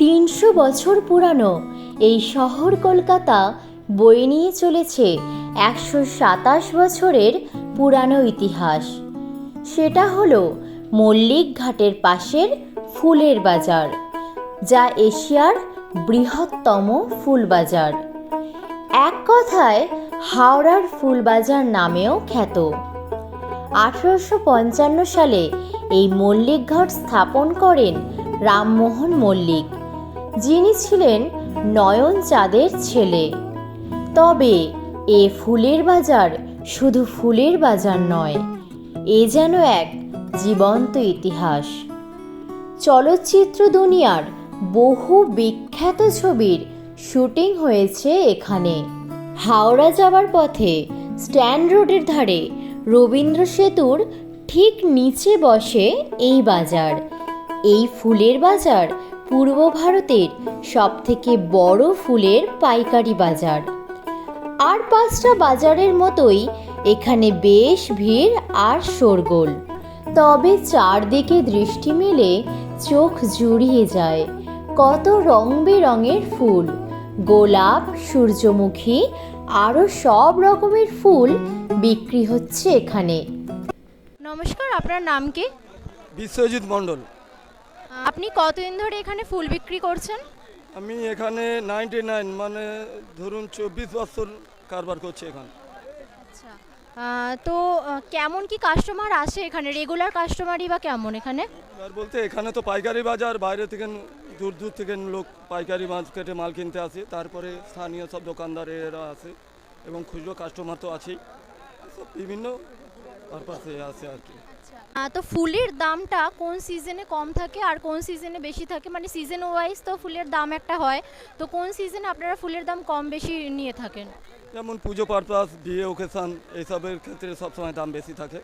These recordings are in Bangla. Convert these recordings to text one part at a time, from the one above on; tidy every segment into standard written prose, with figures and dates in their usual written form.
300 বছর পুরানো এই শহর কলকাতা বয়ে নিয়ে চলেছে 127 বছরের পুরানো ইতিহাস। সেটা হলো মল্লিক ঘাটের পাশের ফুলের বাজার, যা এশিয়ার বৃহত্তম ফুল বাজার। এক কথায় হাওড়ার ফুল বাজার নামেও খ্যাত। 1855 সালে এই মল্লিক ঘাট স্থাপন করেন রামমোহন মল্লিক, যিনি ছিলেন নয়ন চাঁদের ছেলে। তবে এ ফুলের বাজার শুধু ফুলের বাজার নয়, এ যেন এক জীবন্ত ইতিহাস। চলচ্চিত্র দুনিয়ার বহু বিখ্যাত ছবির শুটিং হয়েছে এখানে। হাওড়া যাওয়ার পথে স্ট্যান্ড রোডের ধারে রবীন্দ্র সেতুর ঠিক নিচে বসে এই বাজার। এই ফুলের বাজার পূর্ব ভারতের সবথেকে বড় ফুলের পাইকারি বাজার। আর 5টা বাজারের মতোই এখানে বেশ ভিড় আর শোরগোল। তবে চারদিকে দৃষ্টি মেলে চোখ জুড়িয়ে যায়। কত রং বেরঙের ফুল, গোলাপ, সূর্যমুখী, আরও সব রকমের ফুল বিক্রি হচ্ছে এখানে। নমস্কার, আপনার নাম কি? বিশ্বজিৎ মণ্ডল। আপনি কতদিন ধরে এখানে ফুল বিক্রি করছেন? আমি এখানে 99 মানে ধরুন 24 বছর কারবার করছি এখানে। আচ্ছা, তো কেমন কি কাস্টমার আসে এখানে? রেগুলার কাস্টমারই বা কেমন এখানে? আর বলতে এখানে তো পাইকারি বাজার, বাইরে থেকে দূর দূর থেকে লোক পাইকারি মার্কেটে মাল কিনতে আসে। তারপরে স্থানীয় সব দোকানদারেরা আসে এবং খুচরো কাস্টমার তো আছেই, সব বিভিন্ন পারপাসে আসে আর কি। তো ফুলের দামটা কোন সিজনে কম থাকে আর কোন সিজনে বেশি থাকে? মানে সিজন ওয়াইজ তো ফুলের দাম একটা হয়, তো কোন সিজনে আপনারা ফুলের দাম কম বেশি নিয়ে থাকেন? যেমন পুজো পারপাস, বিয়ে ওকেশান, এইসবের ক্ষেত্রে সবসময় দাম বেশি থাকে।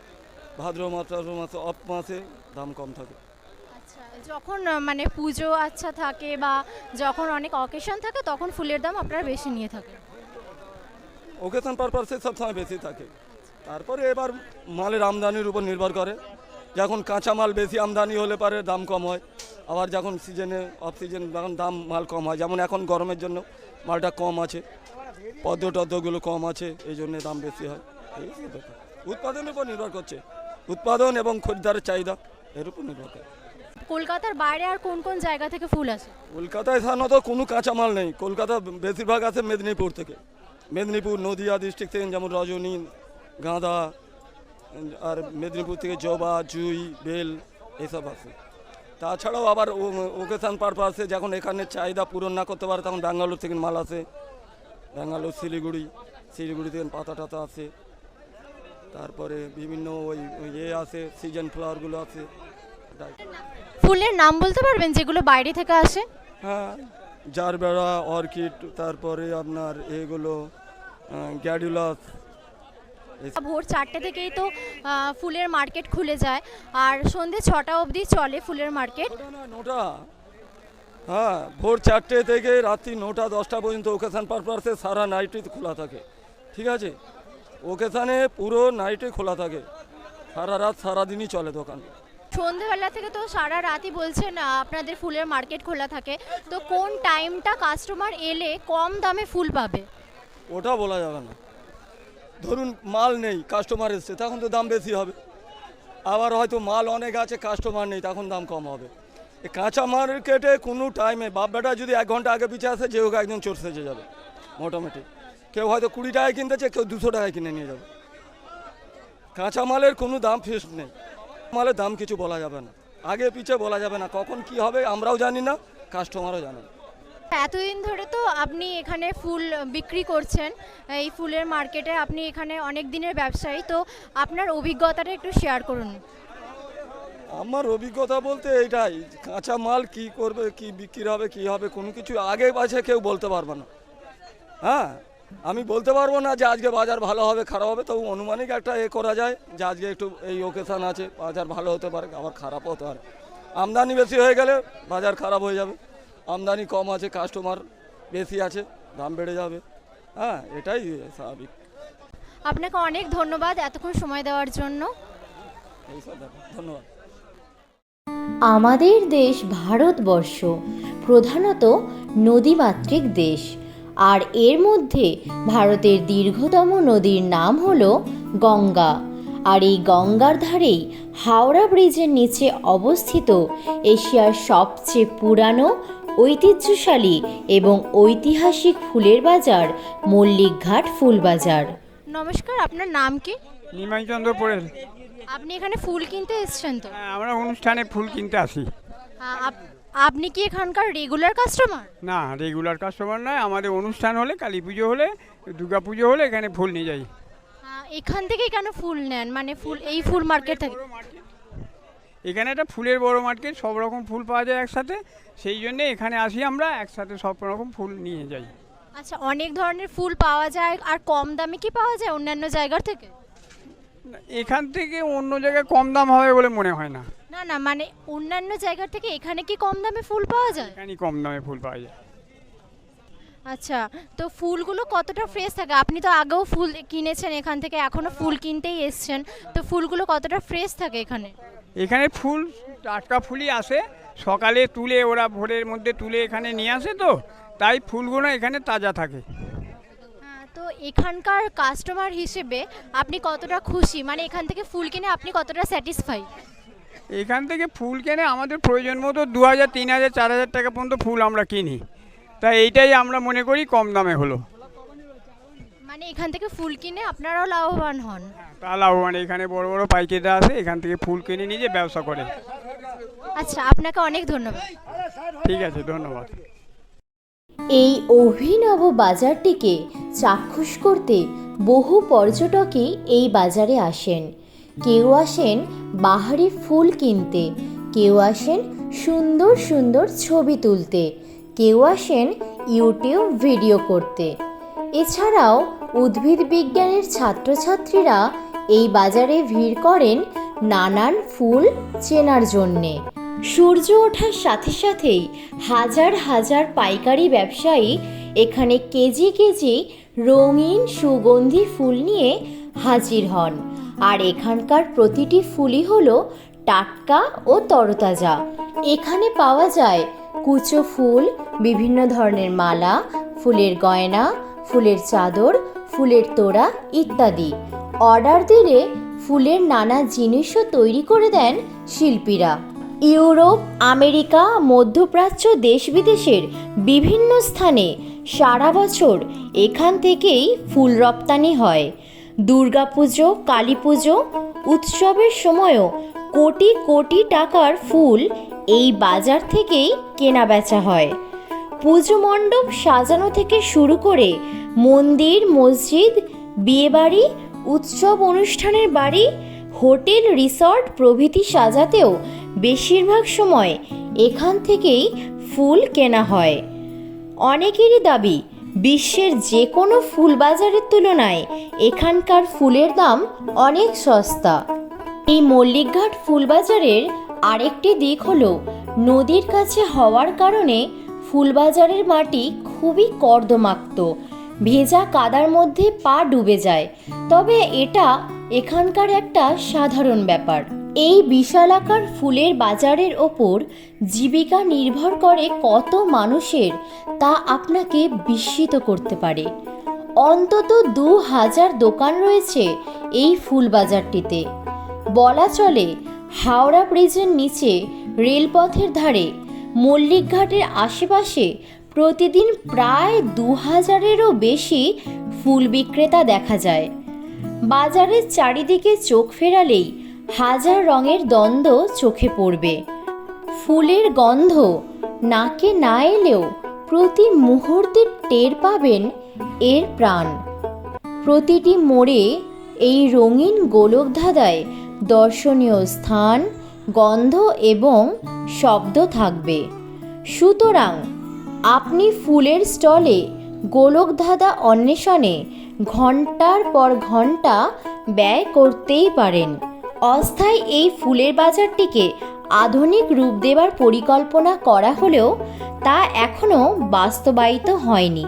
ভাদ্র মাসে অফ মাসে দাম কম থাকে। আচ্ছা, যখন মানে পুজো আচ্ছা থাকে বা যখন অনেক অকেশন থাকে তখন ফুলের দাম আপনারা বেশি নিয়ে থাকেন? ওকেশান পারপাসে সবসময় বেশি থাকে। তারপরে এবার মালের আমদানির উপর নির্ভর করে। যখন কাঁচা মাল বেশি আমদানি হলে পারে দাম কম হয়, আবার যখন সিজনে অফ সিজন যখন দাম মাল কম হয়, যেমন এখন গরমের জন্য মালটা কম আছে, পদ্মগুলো কম আছে, এই জন্যে দাম বেশি হয়। এই ব্যাপার উৎপাদনের উপর নির্ভর করছে, উৎপাদন এবং খরিদ্দারের চাহিদা এর উপর নির্ভর করে। কলকাতার বাইরে আর কোন কোন জায়গা থেকে ফুল আসে? কলকাতায় সাধারণত কোনো কাঁচা মাল নেই। কলকাতা বেশিরভাগ আছে মেদিনীপুর থেকে, মেদিনীপুর নদিয়া ডিস্ট্রিক্ট থেকে, যেমন রজনী, গাঁদা, আর মেদিনীপুর থেকে জবা, জুই, বেল এইসব আছে। তাছাড়াও আবার ওকেশান পারপাসে যখন এখানে চাহিদা পূরণ না করতে পারে তখন ব্যাঙ্গালোর থেকে মাল আসে, ব্যাঙ্গালোর, শিলিগুড়ি থেকে পাতা টাতা আসে। তারপরে বিভিন্ন ওই আসে, সিজন ফ্লাওয়ারগুলো আছে। ফুলের নাম বলতে পারবেন যেগুলো বাইরে থেকে আসে? হ্যাঁ, জারবেরা, অর্কিড, তারপরে আপনার এগুলো গ্যাডুলাস। ভোর 4টে থেকেই তো ফুলের মার্কেট খুলে যায় আর সন্ধে 6টা অবধি চলে ফুলের মার্কেট। 9টা, হ্যাঁ, ভোর 4টে থেকে রাত্রি 9টা 10টা পর্যন্ত ওকেশান পারপাসে সারা নাইটই খোলা থাকে। ঠিক আছে, ওকেশানে পুরো নাইটে খোলা থাকে, সারা রাত সারাদিনই চলে দোকান। সন্ধেবেলা থেকে তো সারা রাতই বলছেন আপনাদের ফুলের মার্কেট খোলা থাকে, তো কোন টাইমটা কাস্টমার এলে কম দামে ফুল পাবে? ওটা বলা যাবে না। ধরুন মাল নেই, কাস্টমার এসছে, তখন তো দাম বেশি হবে। আবার হয়তো মাল অনেক আছে, কাস্টমার নেই, তখন দাম কম হবে। এই কাঁচা মার্কেটে কোনো টাইমে বাপ বেটা যদি 1 ঘন্টা আগে পিছিয়ে আসে, যে হোক একজন চোর সেজে যাবে মোটামুটি। কেউ হয়তো 20 টাকায় কিনতেছে, কেউ 200 টাকায় কিনে নিয়ে যাবে। কাঁচা মালের কোনো দাম ফিক্সড নেই। মালের দাম কিছু বলা যাবে না, আগে পিছিয়ে বলা যাবে না, কখন কি হবে আমরাও জানি না, কাস্টমারও জানে না। এতদিন ধরে তো আপনি এখানে ফুল বিক্রি করছেন, এই ফুলের মার্কেটে আপনি এখানে অনেক দিনের ব্যবসায়ী, তো আপনার অভিজ্ঞতাটা একটু শেয়ার করুন। আমার অভিজ্ঞতা বলতে এইটাই, কাঁচা মাল কি করবে, কি বিক্রি হবে, কি হবে, কোনো কিছু আগে পাছে কেউ বলতে পারবে না। হ্যাঁ, আমি বলতে পারবো না যে আজকে বাজার ভালো হবে খারাপ হবে, তবু অনুমানিক একটা করা যায় যে আজকে একটু এই ওকেশান আছে, বাজার ভালো হতে পারে, আবার খারাপও হতে পারে। আমদানি বেশি হয়ে গেলে বাজার খারাপ হয়ে যাবে, আমদানি কম আছে, কাস্টমার বেশি আছে, দাম বেড়ে যাবে। হ্যাঁ, এটাই স্বাভাবিক। আপনাকে অনেক ধন্যবাদ এতক্ষণ সময় দেওয়ার জন্য। এইসব ব্যাপার, ধন্যবাদ। আমাদের দেশ ভারতবর্ষ প্রধানত নদীমাতৃক দেশ, আর এর মধ্যে ভারতের দীর্ঘতম নদীর নাম হলো গঙ্গা। আর এই গঙ্গার ধারেই হাওড়া ব্রিজের নিচে অবস্থিত এশিয়ার সবচেয়ে পুরানো, ঐতিহ্যশালী এবং ঐতিহাসিক ফুলের বাজার মল্লিকঘাট ফুল বাজার। নমস্কার, আপনার নাম কি? নিমাই চন্দ্র পোড়েল। আপনি এখানে ফুল কিনতে এসেছেন তো? হ্যাঁ, আমরা অনুষ্ঠানে ফুল কিনতে আসি। আপনি কি এখানকার রেগুলার কাস্টমার? না, রেগুলার কাস্টমার নয়, আমাদের অনুষ্ঠান হলে, কালী পুজো হলে, দুর্গা পুজো হলে এখানে ফুল নিয়ে যাই। এখান থেকেই কেন ফুল নেন, মানে ফুল এই ফুল মার্কেট থেকে? এখানে একটা ফুলের বড় মার্কেট, সব রকম ফুল পাওয়া যায় একসাথে, সেই জন্যে এখানে আসি আমরা, একসাথে সব রকম ফুল নিয়ে যাই। আচ্ছা, অনেক ধরনের ফুল পাওয়া যায়, আর কম দামে কি পাওয়া যায় অন্যান্য জায়গার থেকে? এখান থেকে অন্য জায়গায় কম দাম হবে বলে মনে হয় না। না না, মানে অন্যান্য জায়গার থেকে এখানে কি কম দামে ফুল পাওয়া যায়? এখানেই কম দামে ফুল পাওয়া যায়। আচ্ছা, তো ফুলগুলো কতটা ফ্রেশ থাকে? আপনি তো আগেও ফুল কিনেছেন এখান থেকে, এখনো ফুল কিনতেই এসছেন, তো ফুলগুলো কতটা ফ্রেশ থাকে এখানে? এখানে ফুল টাটকা ফুলই আসে, সকালে তুলে ওরা ভোরের মধ্যে তুলে এখানে নিয়ে আসে, তো তাই ফুলগুলো এখানে তাজা থাকে। তো এখানকার কাস্টমার হিসেবে আপনি কতটা খুশি, মানে এখান থেকে ফুল কিনে আপনি কতটা স্যাটিসফাই? এখান থেকে ফুল কিনে আমাদের প্রয়োজন মতো 2000, 3000, 4000 টাকা পর্যন্ত ফুল আমরা কিনি, তাই এইটাই আমরা মনে করি কম দামে হলো। মানে এখান থেকে ফুল কিনে আপনারাও লাভবান হন? তা লাভবান, এখানে বড় বড় পাইকাররা আছে, এখান থেকে ফুল কিনে নিজে ব্যবসা করে। আচ্ছা, আপনাকে অনেক ধন্যবাদ। ঠিক আছে, ধন্যবাদ। এই অভিনব বাজারটিকে চাক্ষুষ করতে বহু পর্যটকই এই বাজারে আসেন। কেউ আসেন বাহারি ফুল কিনতে, কেউ আসেন সুন্দর সুন্দর ছবি তুলতে, কেউ আসেন ইউটিউব ভিডিও করতে। এছাড়াও উদ্ভিদ বিজ্ঞানের ছাত্রছাত্রীরা এই বাজারে ভিড় করেন নানান ফুল চেনার জন্যে। সূর্য ওঠার সাথে সাথেই হাজার হাজার পাইকারি ব্যবসায়ী এখানে কেজি কেজি রঙিন সুগন্ধি ফুল নিয়ে হাজির হন। আর এখানকার প্রতিটি ফুলই হলো টাটকা ও তরতাজা। এখানে পাওয়া যায় কুচো ফুল, বিভিন্ন ধরনের মালা, ফুলের গয়না, ফুলের চাদর, ফুলের তোড়া ইত্যাদি। অর্ডার দিলে ফুলের নানা জিনিসও তৈরি করে দেন শিল্পীরা। ইউরোপ, আমেরিকা, মধ্যপ্রাচ্য দেশ বিদেশের বিভিন্ন স্থানে সারা বছর এখান থেকেই ফুল রপ্তানি হয়। দুর্গাপুজো, কালী পুজো, উৎসবের সময়ও কোটি কোটি টাকার ফুল এই বাজার থেকেই কেনা বেচা হয়। পুজো মণ্ডপ সাজানো থেকে শুরু করে মন্দির, মসজিদ, বিয়েবাড়ি, উৎসব অনুষ্ঠানের বাড়ি, হোটেল, রিসর্ট প্রভৃতি সাজাতেও বেশিরভাগ সময় এখান থেকেই ফুল কেনা হয়। অনেকেরই দাবি বিশ্বের যে কোনো ফুল বাজারের তুলনায় এখানকার ফুলের দাম অনেক সস্তা। এই মল্লিকঘাট ফুল বাজারের আরেকটি দিক হলো নদীর কাছে হওয়ার কারণে ফুলবাজারের মাটি খুবই কর্দমাক্ত, ভেজা কাদার মধ্যে পা ডুবে যায়। তবে এটা এখানকার একটা সাধারণ ব্যাপার। এই বিশালাকার ফুলের বাজারের ওপর জীবিকা নির্ভর করে কত মানুষের, তা আপনাকে বিস্মিত করতে পারে। অন্তত 2000 দোকান রয়েছে এই ফুল বাজারটিতে। বলা চলে হাওড়া ব্রিজের নিচে, রেলপথের ধারে, মল্লিকঘাটের আশেপাশে প্রতিদিন প্রায় 2000-এরও বেশি ফুল বিক্রেতা দেখা যায়। বাজারের চারিদিকে চোখ ফেরালেই হাজার রঙের দ্বন্দ্ব চোখে পড়বে। ফুলের গন্ধ নাকে না এলেও প্রতি মুহূর্তে টের পাবেন এর প্রাণ। প্রতিটি মোড়ে এই রঙিন গোলকধাঁধায় দর্শনীয় স্থান, গন্ধ এবং শব্দ থাকবে। সুতরাং আপনি ফুলের স্টলে গোলকধাঁধা অন্বেষণে ঘন্টার পর ঘন্টা ব্যয় করতেই পারেন। অস্থায়ী এই ফুলের বাজারটিকে আধুনিক রূপ দেবার পরিকল্পনা করা হলেও তা এখনও বাস্তবায়িত হয়নি।